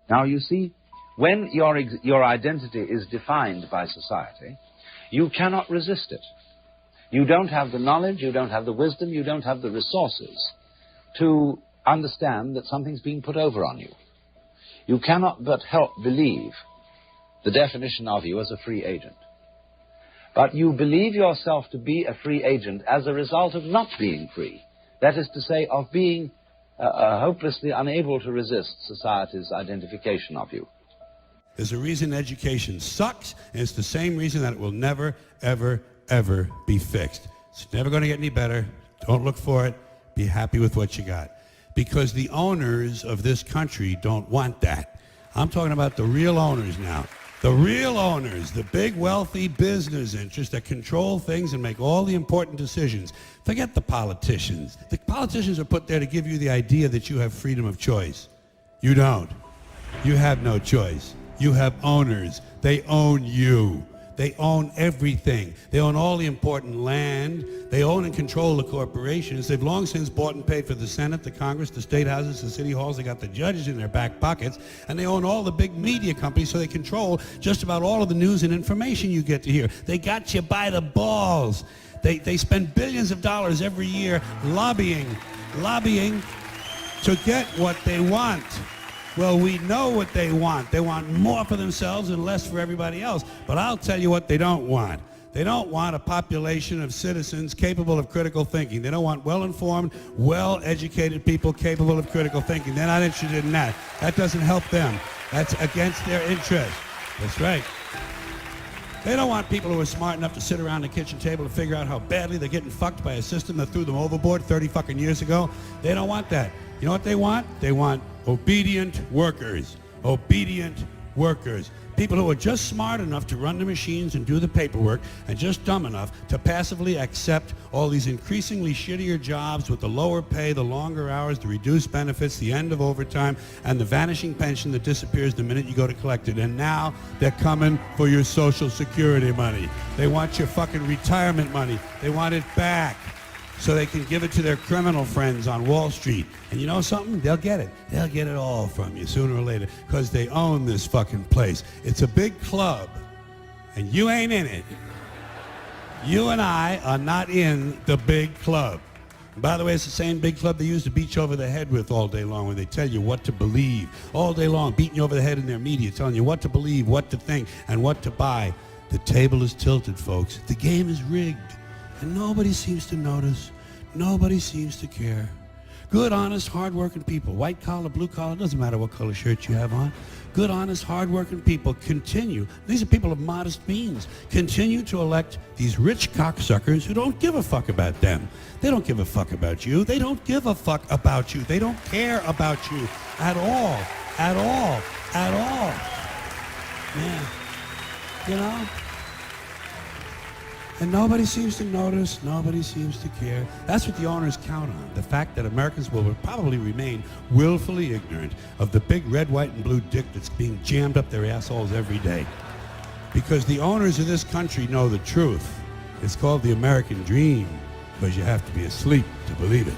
Now, you see, when your identity is defined by society, you cannot resist it. You don't have the knowledge, you don't have the wisdom, you don't have the resources to understand that something's being put over on you. You cannot but help believe the definition of you as a free agent. But you believe yourself to be a free agent as a result of not being free. That is to say, of being hopelessly unable to resist society's identification of you. There's a reason education sucks, and it's the same reason that it will never, ever, ever be fixed. It's never going to get any better. Don't look for it. Be happy with what you got. Because the owners of this country don't want that. I'm talking about the real owners now. The real owners, the big wealthy business interests that control things and make all the important decisions. Forget the politicians. The politicians are put there to give you the idea that you have freedom of choice. You don't. You have no choice. You have owners. They own you. They own everything. They own all the important land. They own and control the corporations. They've long since bought and paid for the Senate, the Congress, the state houses, the city halls. They got the judges in their back pockets. And they own all the big media companies, so they control just about all of the news and information you get to hear. They got you by the balls. They spend billions of dollars every year lobbying to get what they want. Well, we know what they want. They want more for themselves and less for everybody else. But I'll tell you what they don't want. They don't want a population of citizens capable of critical thinking. They don't want well-informed, well-educated people capable of critical thinking. They're not interested in that. That doesn't help them. That's against their interest. That's right. They don't want people who are smart enough to sit around the kitchen table to figure out how badly they're getting fucked by a system that threw them overboard 30 fucking years ago. They don't want that. You know what they want? They want obedient workers. Obedient workers. People who are just smart enough to run the machines and do the paperwork and just dumb enough to passively accept all these increasingly shittier jobs with the lower pay, the longer hours, the reduced benefits, the end of overtime, and the vanishing pension that disappears the minute you go to collect it. And now they're coming for your Social Security money. They want your fucking retirement money. They want it back, so they can give it to their criminal friends on Wall Street. And you know something? They'll get it. They'll get it all from you sooner or later, because they own this fucking place. It's a big club, and you ain't in it. You and I are not in the big club. And by the way, it's the same big club they used to beat you over the head with all day long, when they tell you what to believe. All day long, beating you over the head in their media, telling you what to believe, what to think, and what to buy. The table is tilted, folks. The game is rigged. And nobody seems to notice. Nobody seems to care. Good, honest, hard-working people, white collar, blue collar, doesn't matter what color shirt you have on. Good, honest, hard-working people continue. These are people of modest means. Continue to elect these rich cocksuckers who don't give a fuck about them. They don't give a fuck about you. They don't give a fuck about you. They don't care about you at all. At all. At all. Yeah. You know? And nobody seems to notice, nobody seems to care. That's what the owners count on, the fact that Americans will probably remain willfully ignorant of the big red, white, and blue dick that's being jammed up their assholes every day. Because the owners of this country know the truth. It's called the American dream, because you have to be asleep to believe it.